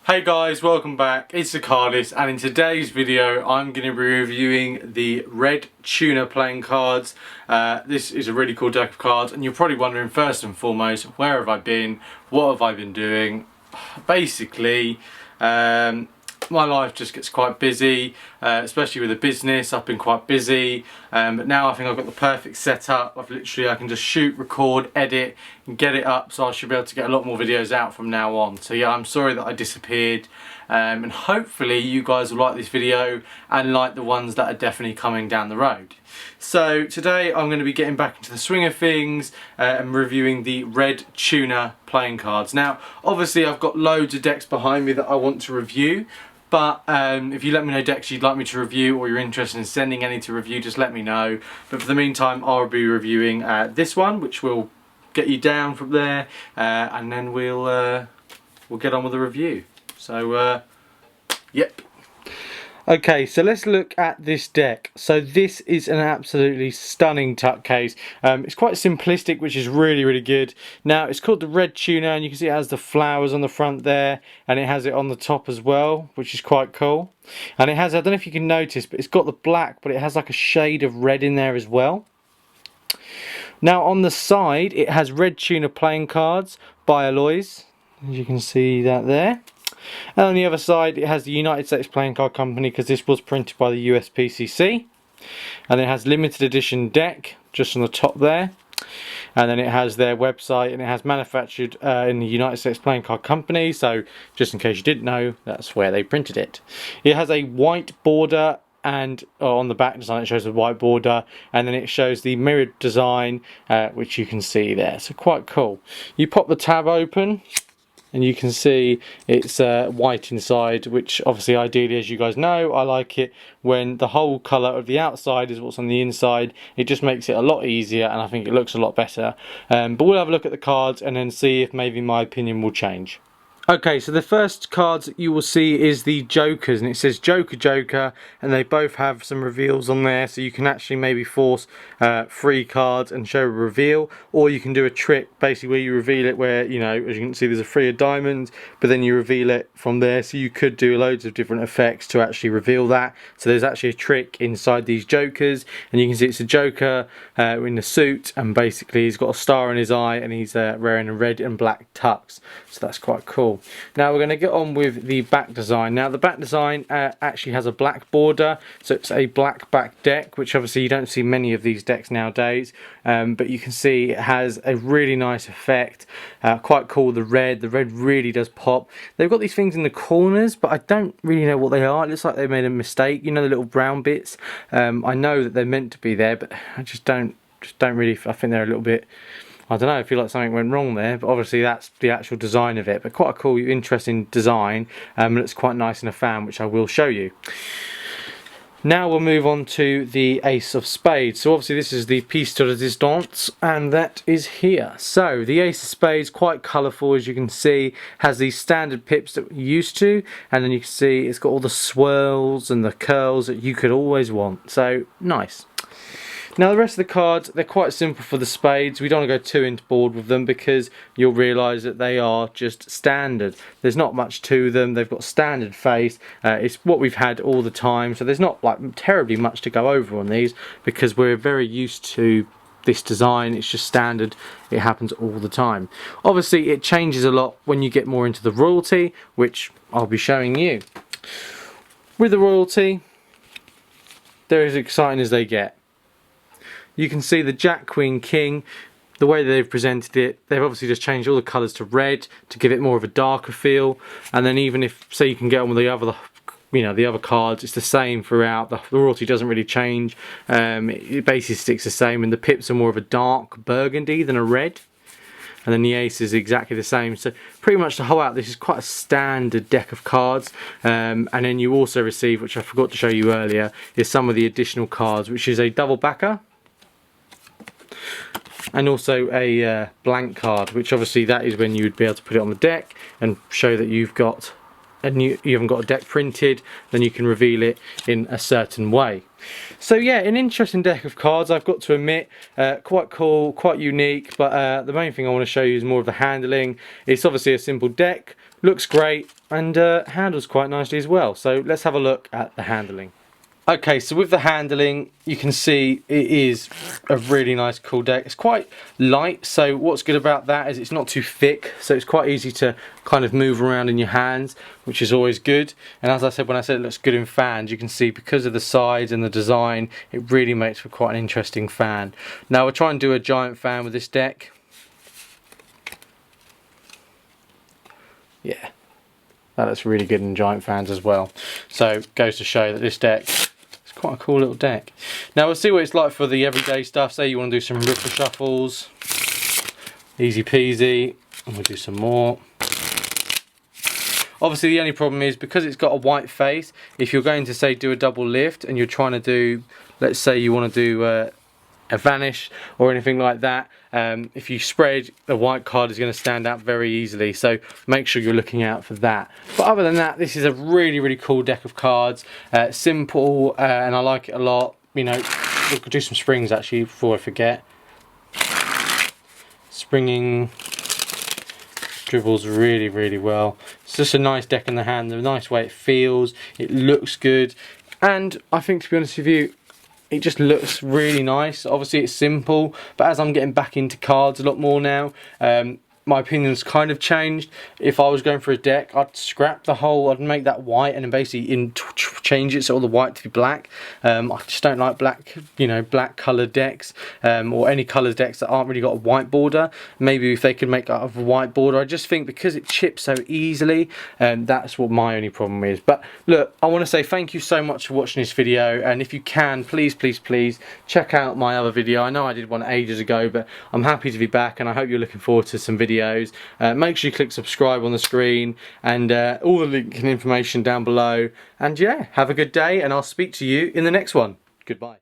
Hey guys, welcome back. It's Thecardists, and in today's video I'm going to be reviewing the Red Tuna playing cards. This is a really cool deck of cards, and you're probably wondering first and foremost, where have I been? What have I been doing? Basically, my life just gets quite busy, especially with the business. I've been quite busy, but now I think I've got the perfect setup. I can just shoot, record, edit and get it up, so I should be able to get a lot more videos out from now on. So yeah, I'm sorry that I disappeared, and hopefully you guys will like this video and like the ones that are definitely coming down the road. So today I'm going to be getting back into the swing of things and reviewing the Red Tuna playing cards. Now obviously I've got loads of decks behind me that I want to review, but if you let me know decks you'd like me to review, or you're interested in sending any to review, just let me know. But for the meantime, I'll be reviewing this one, which will get you down from there, and then we'll get on with the review. So yep. Okay, so let's look at this deck. So this is an absolutely stunning tuck case. It's quite simplistic, which is really good. Now it's called the Red Tuna, and you can see it has the flowers on the front there, and it has it on the top as well, which is quite cool. And it has, I don't know if you can notice, but it's got the black, but it has like a shade of red in there as well. Now on the side it has Red Tuna playing cards by Aloys, as you can see that there. And on the other side it has the United States Playing Card Company, because this was printed by the USPCC. And it has limited edition deck just on the top there. And then it has their website, and it has manufactured in the United States Playing Card Company. So just in case you didn't know, that's where they printed it. It has a white border, and on the back design it shows the white border, and then it shows the mirrored design, which you can see there. So quite cool. You pop the tab open, and you can see it's white inside, which obviously ideally, as you guys know, I like it when the whole colour of the outside is what's on the inside. It just makes it a lot easier, and I think it looks a lot better. But we'll have a look at the cards and then see if maybe my opinion will change. Okay, so the first cards that you will see is the Jokers, and it says Joker Joker, and they both have some reveals on there, so you can actually maybe force 3 cards and show a reveal, or you can do a trick basically where you reveal it where, you know, as you can see there's a 3 of diamonds, but then you reveal it from there, so you could do loads of different effects to actually reveal that. So there's actually a trick inside these Jokers, and you can see it's a Joker in a suit, and basically he's got a star in his eye, and he's wearing a red and black tux, so that's quite cool. Now we're going to get on with the back design. Now the back design actually has a black border, so it's a black back deck, which obviously you don't see many of these decks nowadays, but you can see it has a really nice effect. Quite cool. The red really does pop. They've got these things in the corners, but I don't really know what they are. It looks like they made a mistake, you know, the little brown bits. I know that they're meant to be there, but I just don't really, I think they're a little bit, I don't know, I feel like something went wrong there, but obviously that's the actual design of it. But quite a cool, interesting design, and it's quite nice in a fan, which I will show you. Now we'll move on to the Ace of Spades. So obviously this is the piece de resistance, and that is here. So the Ace of Spades, quite colourful, as you can see, has these standard pips that we're used to, and then you can see it's got all the swirls and the curls that you could always want. So nice. Now the rest of the cards, they're quite simple for the spades. We don't want to go too into board with them, because you'll realise that they are just standard. There's not much to them. They've got standard face. It's what we've had all the time, so there's not like terribly much to go over on these, because we're very used to this design. It's just standard. It happens all the time. Obviously it changes a lot when you get more into the royalty, which I'll be showing you. With the royalty, they're as exciting as they get. You can see the Jack, Queen, King, the way they've presented it, they've obviously just changed all the colours to red to give it more of a darker feel. And then even if, say, you can get on with the other cards, it's the same throughout. The royalty doesn't really change. It basically sticks the same, and the pips are more of a dark burgundy than a red. And then the ace is exactly the same. So pretty much the whole out, this is quite a standard deck of cards. And then you also receive, which I forgot to show you earlier, is some of the additional cards, which is a double backer, and also a blank card, which obviously that is when you would be able to put it on the deck and show that you haven't got a deck printed. Then you can reveal it in a certain way. So yeah, an interesting deck of cards, I've got to admit. Quite cool, quite unique, but the main thing I want to show you is more of the handling. It's obviously a simple deck, looks great, and handles quite nicely as well. So let's have a look at the handling. Okay, so with the handling, you can see it is a really nice cool deck. It's quite light, so what's good about that is it's not too thick, so it's quite easy to kind of move around in your hands, which is always good. And as I said, when I said it looks good in fans, you can see because of the size and the design, it really makes for quite an interesting fan. Now we'll try and do a giant fan with this deck. Yeah, that looks really good in giant fans as well. So goes to show that this deck, quite a cool little deck. Now we'll see what it's like for the everyday stuff. Say you want to do some ripple shuffles, easy peasy, and we'll do some more. Obviously the only problem is because it's got a white face, if you're going to say do a double lift and you're trying to do, let's say you want to do a vanish or anything like that, if you spread, the white card is going to stand out very easily, so make sure you're looking out for that. But other than that, this is a really cool deck of cards. Simple, and I like it a lot. You know, we could do some springs actually before I forget. Springing dribbles really well. It's just a nice deck in the hand, the nice way it feels, it looks good, and I think, to be honest with you, it just looks really nice. Obviously it's simple, but as I'm getting back into cards a lot more now, my opinion's kind of changed. If I was going for a deck, I'd scrap the whole, I'd make that white and then basically change it so all the white to be black. I just don't like black, you know, black coloured decks, or any coloured decks that aren't really got a white border. Maybe if they could make out of a white border. I just think because it chips so easily, that's what my only problem is. But look, I want to say thank you so much for watching this video, and if you can, please check out my other video. I know I did one ages ago, but I'm happy to be back, and I hope you're looking forward to some videos. Make sure you click subscribe on the screen, and all the link and information down below. And yeah, have a good day, and I'll speak to you in the next one. Goodbye.